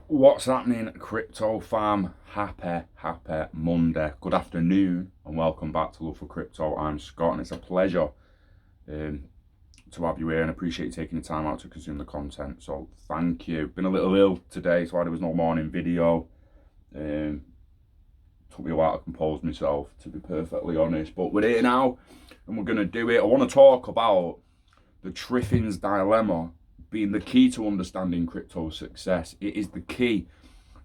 What's happening, crypto fam? Happy Monday. Good afternoon and welcome back to Love for Crypto. I'm Scott and it's a pleasure to have you here and appreciate you taking the time out to consume the content. So thank you. Been a little ill today, so there was no morning video. Took me a while to compose myself, to be perfectly honest. But we're here now and we're going to do it. I want to talk about the Triffin's dilemma being the key to understanding crypto success. It is the key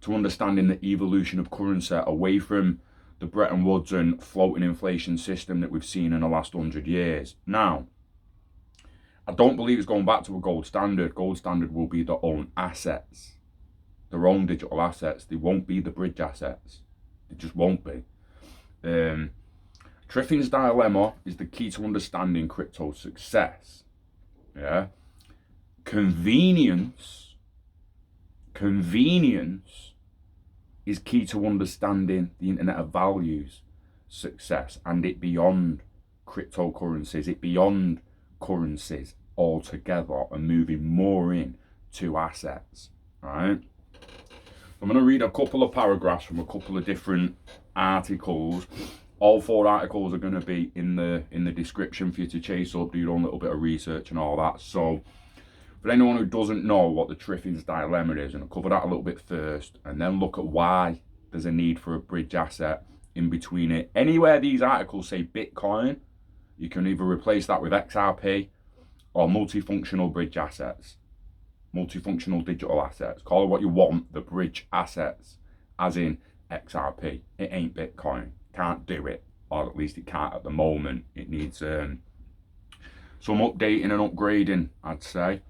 to understanding the evolution of currency away from the Bretton Woods and floating inflation system that we've seen in the last 100 years. Now, I don't believe it's going back to a gold standard. Gold standard will be their own assets, their own digital assets. They won't be the bridge assets. They just won't be. Triffin's dilemma is the key to understanding crypto success. Yeah. Convenience is key to understanding the Internet of Values success and it beyond cryptocurrencies, it beyond currencies altogether and moving more in to assets, right? I'm going to read a couple of paragraphs from a couple of different articles. All 4 articles are going to be in the description for you to chase up, do your own little bit of research and all that. So for anyone who doesn't know what the Triffin's dilemma is, and I'll cover that a little bit first, and then look at why there's a need for a bridge asset in between it. Anywhere these articles say Bitcoin, you can either replace that with XRP or multifunctional bridge assets, multifunctional digital assets. Call it what you want, the bridge assets, as in XRP. It ain't Bitcoin. Can't do it, or at least it can't at the moment. It needs some updating and upgrading, I'd say.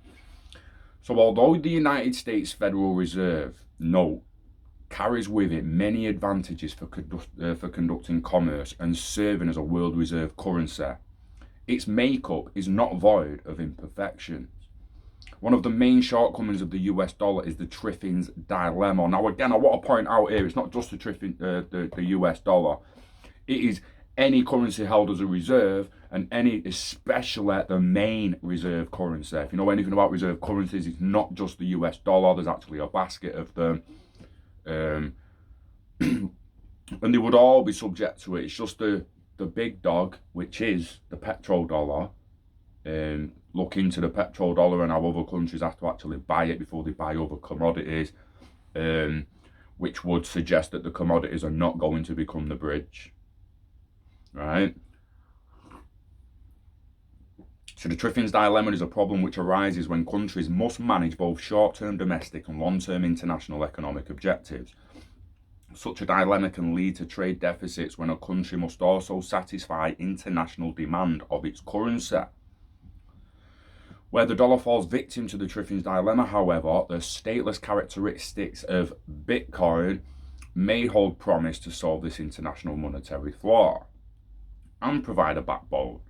So although the United States Federal Reserve note carries with it many advantages for conducting commerce and serving as a world reserve currency, its makeup is not void of imperfections. One of the main shortcomings of the US dollar is the Triffin's dilemma. Now again, I want to point out here, it's not just the US dollar. It is any currency held as a reserve, and any, especially the main reserve currency. If you know anything about reserve currencies, it's not just the US dollar, there's actually a basket of them. And they would all be subject to it. It's just the big dog, which is the petrodollar. Look into the petrodollar and how other countries have to actually buy it before they buy other commodities, which would suggest that the commodities are not going to become the bridge. Right? So the Triffin's dilemma is a problem which arises when countries must manage both short-term domestic and long-term international economic objectives. Such a dilemma can lead to trade deficits when a country must also satisfy international demand of its currency. Where the dollar falls victim to the Triffin's dilemma, however, the stateless characteristics of Bitcoin may hold promise to solve this international monetary flaw and provide a backbone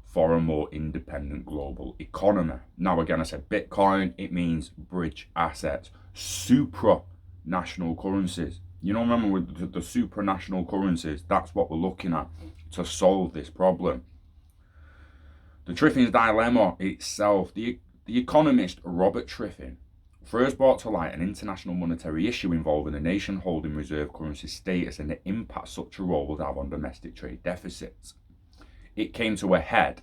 for a more independent global economy. Now again, I said Bitcoin, it means bridge assets, supranational currencies. You know, remember with the supranational currencies, that's what we're looking at to solve this problem. The Triffin's dilemma itself, the economist Robert Triffin first brought to light an international monetary issue involving a nation holding reserve currency status and the impact such a role would have on domestic trade deficits. It came to a head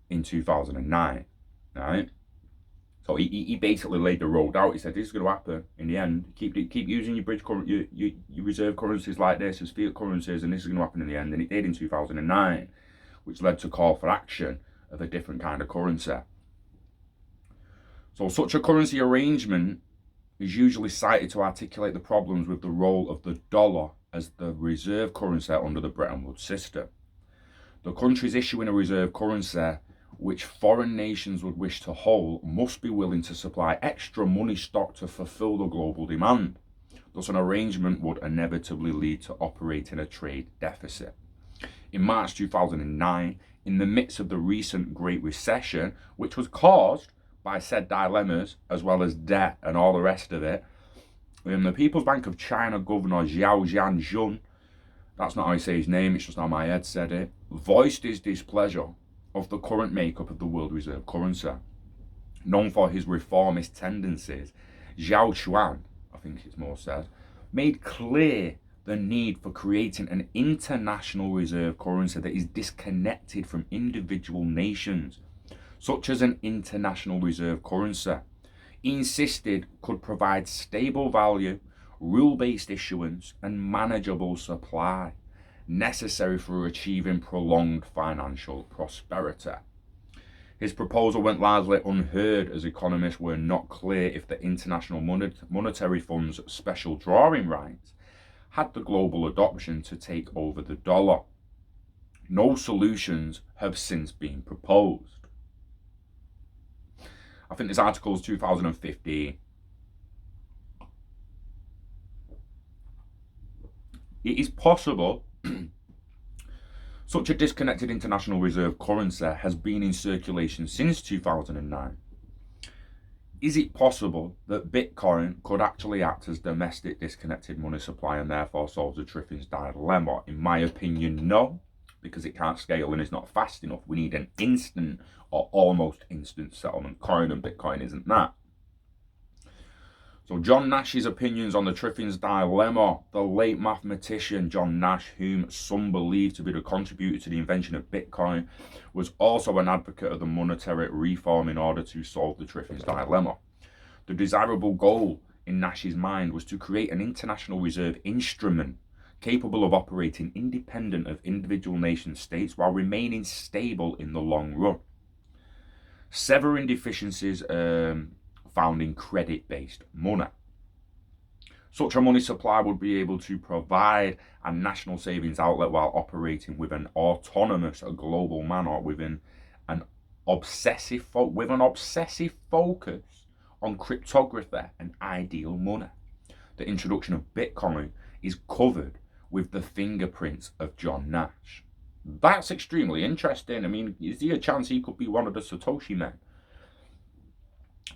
in 2009, right? So he basically laid the road out. He said this is going to happen in the end. Keep using your bridge your reserve currencies like this as fiat currencies, and this is going to happen in the end. And it did in 2009, which led to a call for action of a different kind of currency. So such a currency arrangement is usually cited to articulate the problems with the role of the dollar as the reserve currency under the Bretton Woods system. The countries issuing a reserve currency which foreign nations would wish to hold must be willing to supply extra money stock to fulfill the global demand. Thus, an arrangement would inevitably lead to operating a trade deficit. In March 2009, in the midst of the recent Great Recession, which was caused by said dilemmas, as well as debt and all the rest of it, the People's Bank of China Governor Zhao Jianjun, that's not how I say his name, it's just how my head said it, voiced his displeasure of the current makeup of the world reserve currency. Known for his reformist tendencies, Zhao Chuan, think it's more said, made clear the need for creating an international reserve currency that is disconnected from individual nations, such as an international reserve currency. He insisted could provide stable value, rule-based issuance, and manageable supply, necessary for achieving prolonged financial prosperity. His proposal went largely unheard as economists were not clear if the International Monetary Fund's special drawing rights had the global adoption to take over the dollar. No solutions have since been proposed. I think this article is 2015. It is possible such a disconnected international reserve currency has been in circulation since 2009. Is it possible that Bitcoin could actually act as domestic disconnected money supply and therefore solve the Triffin's dilemma? In my opinion, no, because it can't scale and is not fast enough. We need an instant or almost instant settlement coin, and Bitcoin isn't that. So John Nash's opinions on the Triffin's dilemma. The late mathematician John Nash, whom some believe to be the contributor to the invention of Bitcoin, was also an advocate of the monetary reform in order to solve the Triffin's dilemma. The desirable goal in Nash's mind was to create an international reserve instrument capable of operating independent of individual nation states while remaining stable in the long run, severing deficiencies found in credit-based money. Such a money supply would be able to provide a national savings outlet while operating with an autonomous global manner within an obsessive focus on cryptography and ideal money. The introduction of Bitcoin is covered with the fingerprints of John Nash. That's extremely interesting. I mean, is there a chance he could be one of the Satoshi men?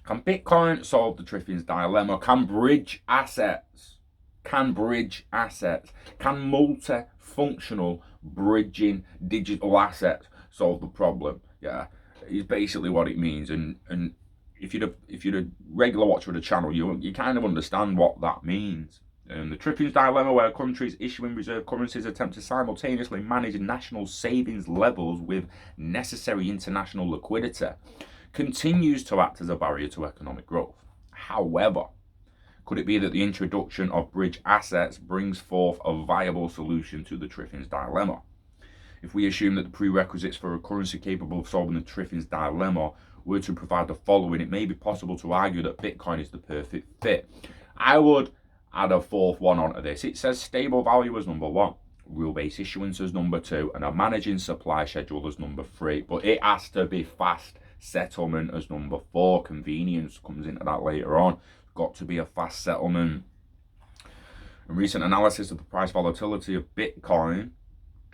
Can Bitcoin solve the Triffin's dilemma? Can bridge assets? Can multifunctional bridging digital assets solve the problem? Yeah, is basically what it means. And if you're a regular watcher of the channel, you kind of understand what that means. The Triffin's dilemma, where countries issuing reserve currencies attempt to simultaneously manage national savings levels with necessary international liquidity, continues to act as a barrier to economic growth. However, could it be that the introduction of bridge assets brings forth a viable solution to the Triffin's dilemma? If we assume that the prerequisites for a currency capable of solving the Triffin's dilemma were to provide the following, it may be possible to argue that Bitcoin is the perfect fit. I would add a fourth one onto this. It says stable value as number one, rule-based issuance as number two, and a managing supply schedule as number three. But it has to be fast settlement as number four. Convenience comes into that later on. Got to be a fast settlement. A recent analysis of the price volatility of Bitcoin,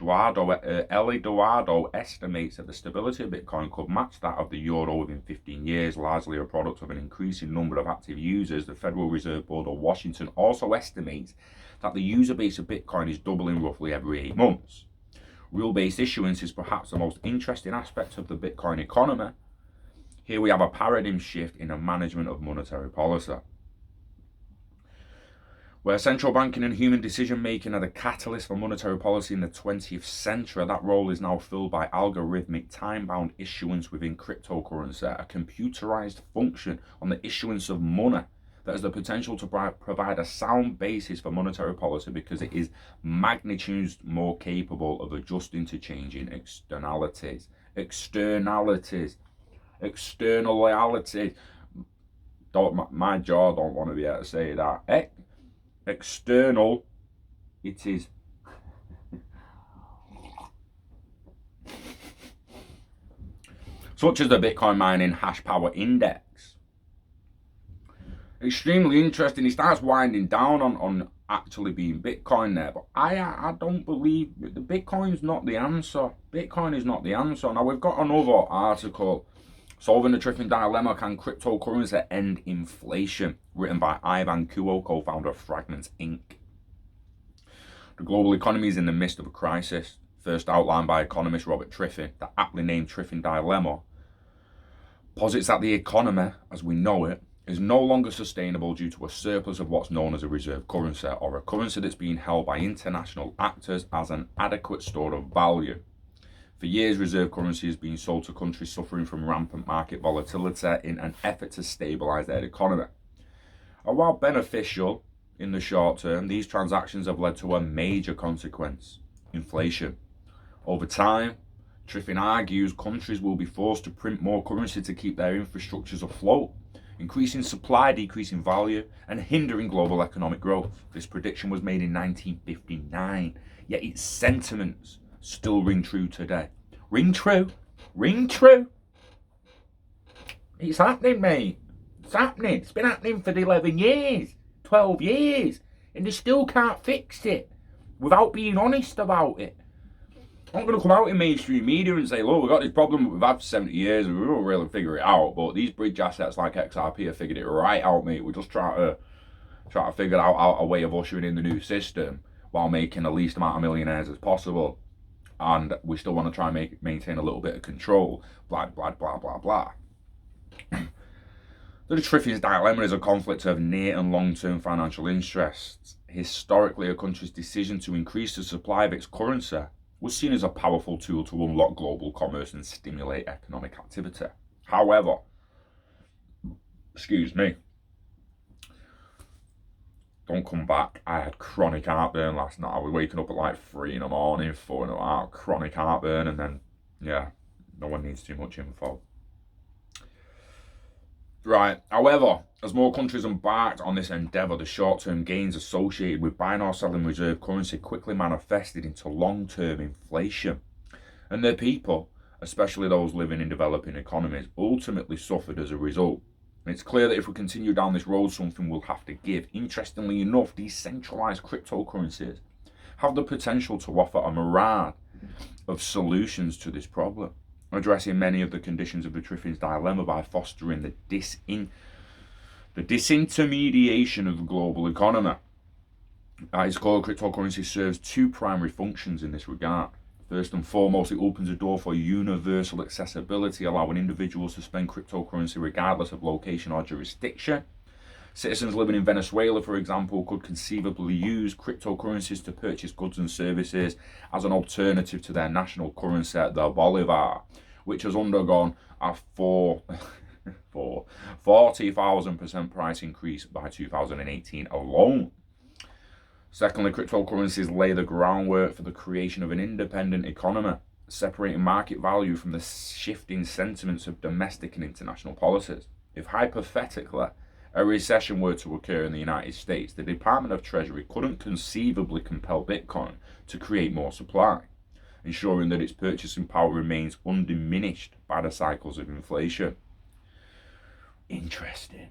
Eduardo estimates that the stability of Bitcoin could match that of the euro within 15 years, largely a product of an increasing number of active users. The Federal Reserve Board of Washington also estimates that the user base of Bitcoin is doubling roughly every 8 months. Rule-based issuance is perhaps the most interesting aspect of the Bitcoin economy. Here we have a paradigm shift in the management of monetary policy. Where central banking and human decision-making are the catalyst for monetary policy in the 20th century, that role is now filled by algorithmic time-bound issuance within cryptocurrency, a computerized function on the issuance of money that has the potential to provide a sound basis for monetary policy because it is magnitudes more capable of adjusting to changing externalities. My jaw don't want to be able to say that. External, it is. Such as the Bitcoin mining hash power index. Extremely interesting. He starts winding down on actually being Bitcoin there, but I don't believe the Bitcoin's not the answer. Bitcoin is not the answer. Now we've got another article, Solving the Triffin Dilemma, Can Cryptocurrency End Inflation? Written by Ivan Kuo, co-founder of Fragments Inc. The global economy is in the midst of a crisis, first outlined by economist Robert Triffin. The aptly named Triffin Dilemma posits that the economy, as we know it, is no longer sustainable due to a surplus of what's known as a reserve currency, or a currency that's being held by international actors as an adequate store of value. For years, reserve currency has been sold to countries suffering from rampant market volatility in an effort to stabilise their economy. And while beneficial in the short term, these transactions have led to a major consequence: inflation. Over time, Triffin argues countries will be forced to print more currency to keep their infrastructures afloat, increasing supply, decreasing value, and hindering global economic growth. This prediction was made in 1959, yet its sentiments still ring true today. Ring true. Ring true. It's happening, mate. It's happening. It's been happening for 11 years, 12 years, and they still can't fix it without being honest about it. I'm not going to come out in mainstream media and say, look, we've got this problem that we've had for 70 years and we won't really figure it out, but these bridge assets like XRP have figured it right out, mate. We're just trying to figure out a way of ushering in the new system while making the least amount of millionaires as possible. And we still want to try and maintain a little bit of control. Blah, blah, blah, blah, blah. The Triffin's dilemma is a conflict of near and long-term financial interests. Historically, a country's decision to increase the supply of its currency was seen as a powerful tool to unlock global commerce and stimulate economic activity. However, don't come back. I had chronic heartburn last night. I was waking up at like 3 in the morning, 4 in the morning, chronic heartburn, and then, yeah, no one needs too much info. Right, however, as more countries embarked on this endeavour, the short-term gains associated with buying or selling reserve currency quickly manifested into long-term inflation. And their people, especially those living in developing economies, ultimately suffered as a result. And it's clear that if we continue down this road, something will have to give. Interestingly enough, decentralised cryptocurrencies have the potential to offer a myriad of solutions to this problem, addressing many of the conditions of the Triffin's dilemma by fostering the disintermediation of the global economy. At its core, cryptocurrency serves two primary functions in this regard. First and foremost, it opens a door for universal accessibility, allowing individuals to spend cryptocurrency regardless of location or jurisdiction. Citizens living in Venezuela, for example, could conceivably use cryptocurrencies to purchase goods and services as an alternative to their national currency, the Bolivar, which has undergone a 40,000% price increase by 2018 alone. Secondly, cryptocurrencies lay the groundwork for the creation of an independent economy, separating market value from the shifting sentiments of domestic and international policies. If hypothetically a recession were to occur in the United States, the Department of Treasury couldn't conceivably compel Bitcoin to create more supply, ensuring that its purchasing power remains undiminished by the cycles of inflation. Interesting.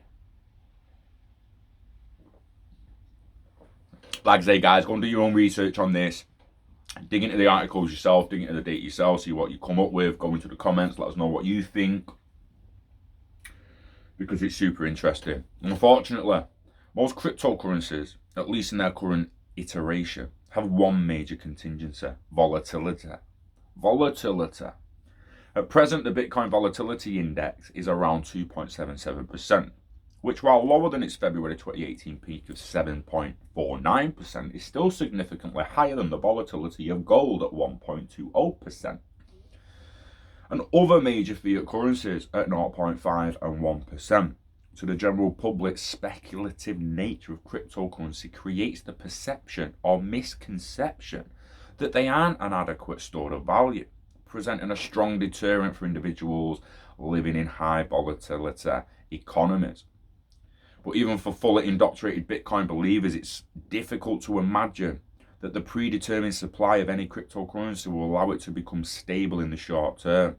Like I say, guys, go and do your own research on this. Dig into the articles yourself, dig into the data yourself, see what you come up with, go into the comments, let us know what you think, because it's super interesting. Unfortunately, most cryptocurrencies, at least in their current iteration, have one major contingency: volatility. Volatility. At present, the Bitcoin Volatility Index is around 2.77%, which, while lower than its February 2018 peak of 7.49%, is still significantly higher than the volatility of gold at 1.20%. And other major fiat currencies at 0.5 and 1%. To the general public, speculative nature of cryptocurrency creates the perception or misconception that they aren't an adequate store of value, presenting a strong deterrent for individuals living in high volatility economies. But even for fully indoctrinated Bitcoin believers, it's difficult to imagine that the predetermined supply of any cryptocurrency will allow it to become stable in the short term.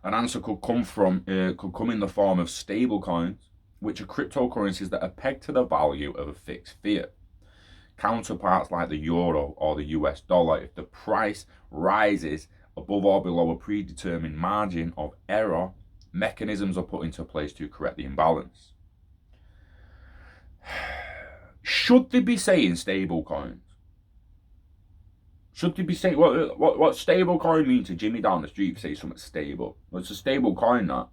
An answer could come in the form of stable coins, which are cryptocurrencies that are pegged to the value of a fixed fiat. Counterparts like the euro or the US dollar, if the price rises above or below a predetermined margin of error, mechanisms are put into place to correct the imbalance. Should they be saying stable coins? Should they be saying what stable coin mean to Jimmy down the street if say something stable? Well, it's a stable coin, that.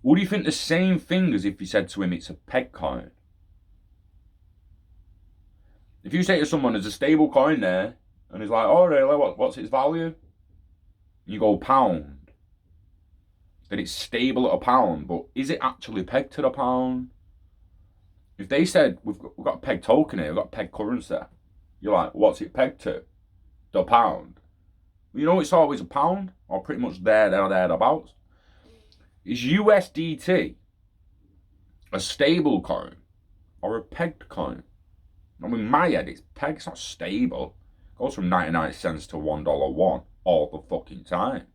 Would he think the same thing as if you said to him it's a peg coin? If you say to someone there's a stable coin there, and he's like, oh really, what's its value? And you go pound, then it's stable at a pound, but is it actually pegged to the pound? If they said, we've got a peg token here, we've got a peg currency, you're like, what's it pegged to? The pound. Well, you know it's always a pound, or pretty much thereabouts. Is USDT a stable coin or a pegged coin? I mean, in my head, it's pegged, it's not stable. It goes from 99 cents to $1.01 all the fucking time.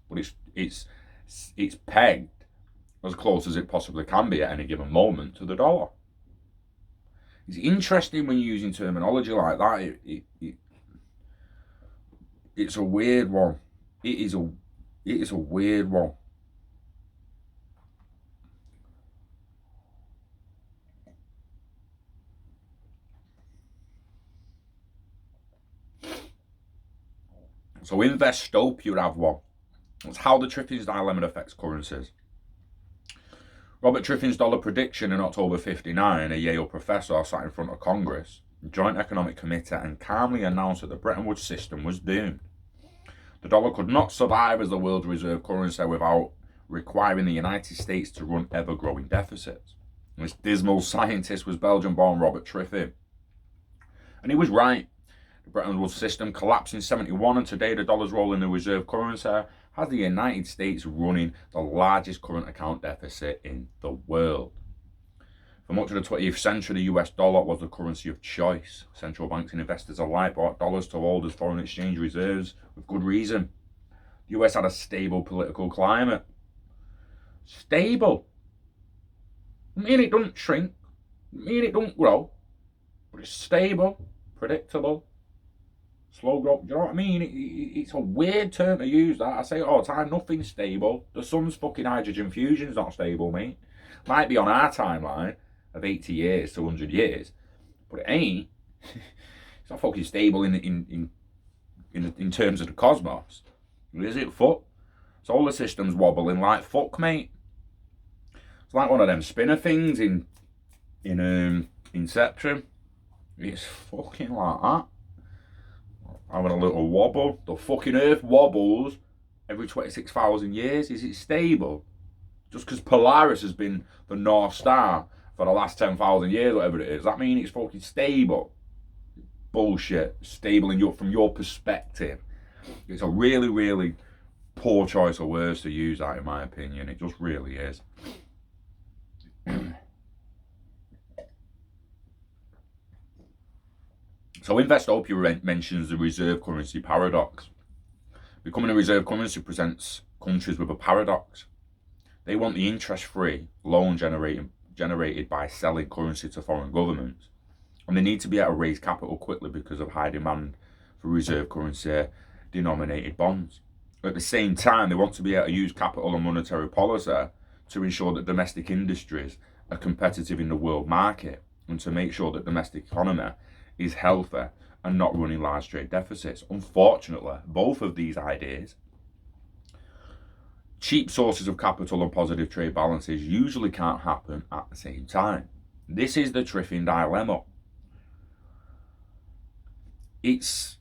But it's pegged as close as it possibly can be at any given moment to the dollar. It's interesting when you're using terminology like that. It's a weird one. It is a weird one. So Investopia have one. It's how the Triffin's dilemma affects currencies. Robert Triffin's dollar prediction in October 59, a Yale professor sat in front of Congress, Joint Economic Committee, and calmly announced that the Bretton Woods system was doomed. The dollar could not survive as the world's reserve currency without requiring the United States to run ever-growing deficits. This dismal scientist was Belgian-born Robert Triffin. And he was right. The Bretton Woods system collapsed in 71, and today the dollar's role in the reserve currency has the United States running the largest current account deficit in the world. For much of the 20th century, the US dollar was the currency of choice. Central banks and investors alike bought dollars to hold as foreign exchange reserves with good reason. The US had a stable political climate. Stable. I mean, it doesn't shrink. I mean, it doesn't grow. But it's stable, predictable, slow growth. Do you know what I mean? It's a weird term to use that. I say it all the time, nothing's stable. The sun's fucking hydrogen fusion's not stable, mate. Might be on our timeline of 80 years to 100 years, but it ain't. It's not fucking stable in terms of the cosmos. Is it? Fuck. Solar system's wobbling like fuck, mate. It's like one of them spinner things in Inception. It's fucking like that. Having a little wobble. The fucking earth wobbles every 26,000 years. Is it stable? Just because Polaris has been the North Star for the last 10,000 years, whatever it is, that means it's fucking stable? Bullshit. Stable from your perspective. It's a really, really poor choice of words to use that, in my opinion. It just really is. So Investopia mentions the reserve currency paradox. Becoming a reserve currency presents countries with a paradox. They want the interest-free loan generated by selling currency to foreign governments. And they need to be able to raise capital quickly because of high demand for reserve currency denominated bonds. At the same time, they want to be able to use capital and monetary policy to ensure that domestic industries are competitive in the world market and to make sure that domestic economy is healthy and not running large trade deficits. Unfortunately, both of these ideas, cheap sources of capital and positive trade balances, usually can't happen at the same time. This is the Triffin dilemma. It's...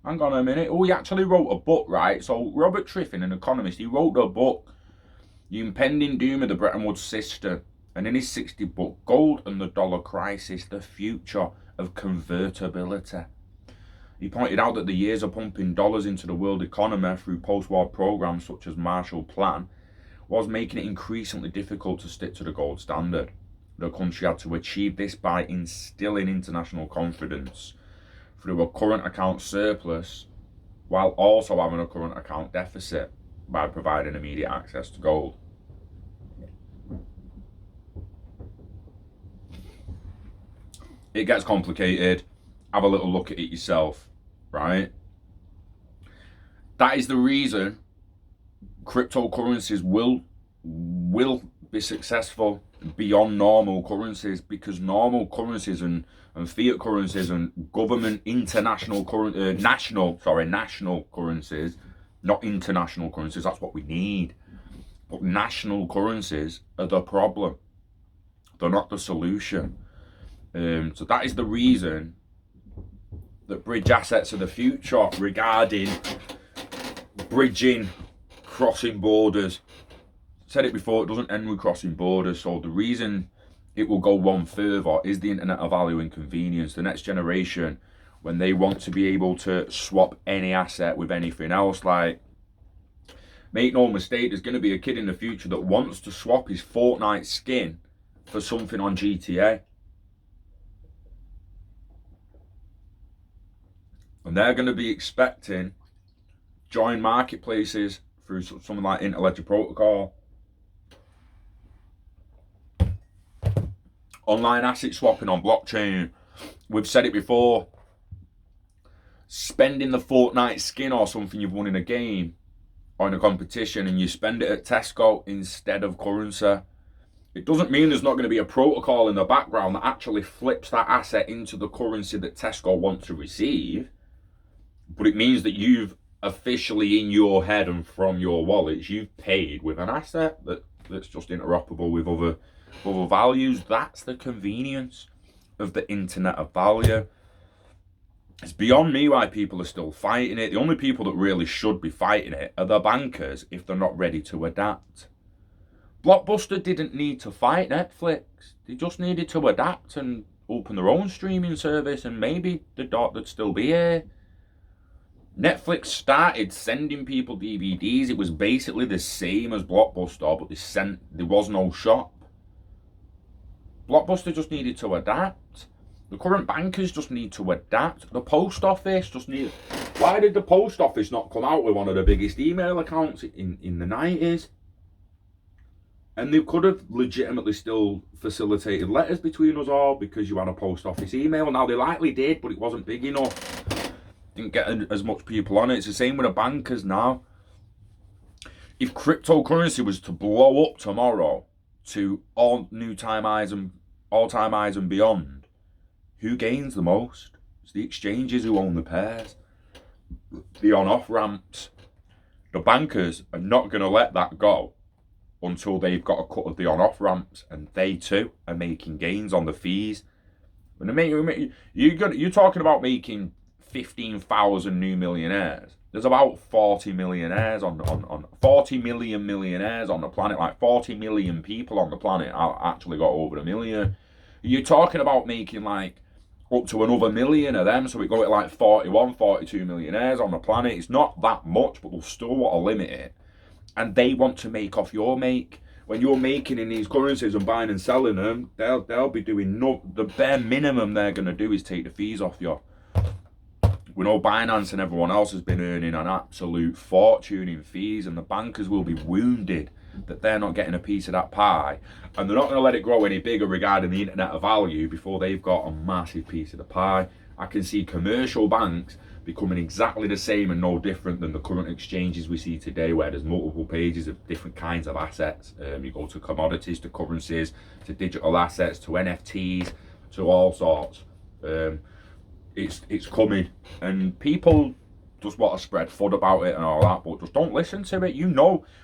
Hang on a minute. Oh, he actually wrote a book, right? So Robert Triffin, an economist, he wrote a book, The Impending Doom of the Bretton Woods System. And in his 60th book, Gold and the Dollar Crisis, the Future of Convertibility. He pointed out that the years of pumping dollars into the world economy through post-war programs such as Marshall Plan was making it increasingly difficult to stick to the gold standard. The country had to achieve this by instilling international confidence through a current account surplus while also having a current account deficit by providing immediate access to gold. It gets complicated. Have a little look at it yourself, right? That is the reason cryptocurrencies will be successful beyond normal currencies, because normal currencies and fiat currencies and government national currencies, not international currencies, that's what we need. But national currencies are the problem. They're not the solution. So that is the reason that bridge assets are the future regarding bridging, crossing borders. Said it before, it doesn't end with crossing borders. So the reason it will go one further is the internet of value and convenience. The next generation, when they want to be able to swap any asset with anything else, like, make no mistake, there's going to be a kid in the future that wants to swap his Fortnite skin for something on GTA. And they're going to be expecting join marketplaces through something like Intellectual Protocol, online asset swapping on blockchain. We've said it before, spending the Fortnite skin or something you've won in a game or in a competition and you spend it at Tesco instead of currency. It doesn't mean there's not going to be a protocol in the background that actually flips that asset into the currency that Tesco wants to receive. But it means that you've officially, in your head and from your wallets, you've paid with an asset that's just interoperable with other values. That's the convenience of the internet of value. It's beyond me why people are still fighting it. The only people that really should be fighting it are the bankers if they're not ready to adapt. Blockbuster didn't need to fight Netflix. They just needed to adapt and open their own streaming service, and maybe the dot would still be here. Netflix started sending people DVDs. It was basically the same as Blockbuster, but there was no shop. Blockbuster just needed to adapt. The current bankers just need to adapt. The post office just need. Why did the post office not come out with one of the biggest email accounts in the 90s? And they could have legitimately still facilitated letters between us all because you had a post office email. Now, they likely did, but it wasn't big enough. Didn't get as much people on it. It's the same with the bankers now. If cryptocurrency was to blow up tomorrow to all-time highs and beyond, who gains the most? It's the exchanges who own the pairs. The on-off ramps. The bankers are not going to let that go until they've got a cut of the on-off ramps, and they too are making gains on the fees. When you're talking about making 15,000 new millionaires. There's about 40 millionaires on 40 million millionaires on the planet. Like 40 million people on the planet actually got over 1 million. You're talking about making like up to another million of them, so we go at like 41, 42 millionaires on the planet. It's not that much, but they'll still want to limit it. And they want to make off your make. When you're making in these currencies and buying and selling them, they'll be doing the bare minimum they're going to do is take the fees off you. We know Binance and everyone else has been earning an absolute fortune in fees, and the bankers will be wounded that they're not getting a piece of that pie, and they're not going to let it grow any bigger regarding the internet of value before they've got a massive piece of the pie. I can see commercial banks becoming exactly the same and no different than the current exchanges we see today, where there's multiple pages of different kinds of assets. You go to commodities, to currencies, to digital assets, to NFTs, to all sorts. It's coming, and people just want to spread FUD about it and all that, but just don't listen to it.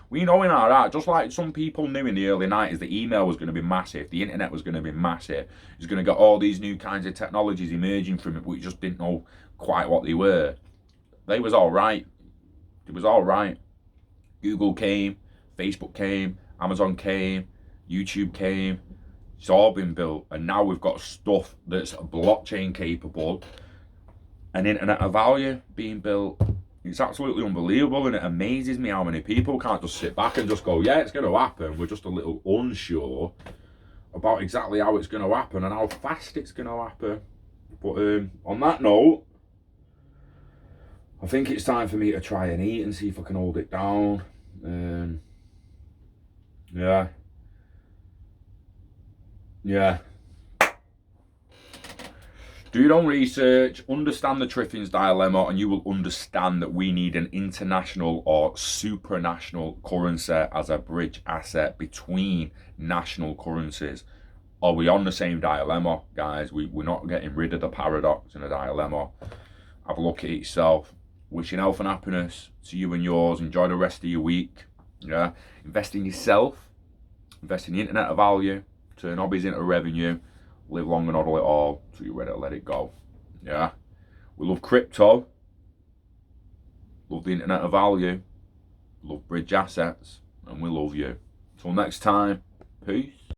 We know in our art, just like some people knew in the early 90s, the email was going to be massive, the internet was going to be massive, it's going to get all these new kinds of technologies emerging from it, but we just didn't know quite what they were. They was all right. It was all right. Google came, Facebook came, Amazon came, YouTube came. It's all been built, and now we've got stuff that's blockchain capable, an internet of value being built. It's absolutely unbelievable, and it amazes me how many people can't just sit back and just go, yeah, it's going to happen. We're just a little unsure about exactly how it's going to happen and how fast it's going to happen. But on that note, I think it's time for me to try and eat and see if I can hold it down. Yeah. Do your own research, understand the Triffin's dilemma, and you will understand that we need an international or supranational currency as a bridge asset between national currencies. Are we on the same dilemma, guys? We're not getting rid of the paradox and the dilemma. Have a look at it yourself. Wishing health and happiness to you and yours. Enjoy the rest of your week. Yeah, invest in yourself, invest in the internet of value, turn hobbies into revenue, live long and hodl it all till you're ready to let it go. Yeah, we love crypto, love the internet of value, love bridge assets, and we love you. Till next time, peace.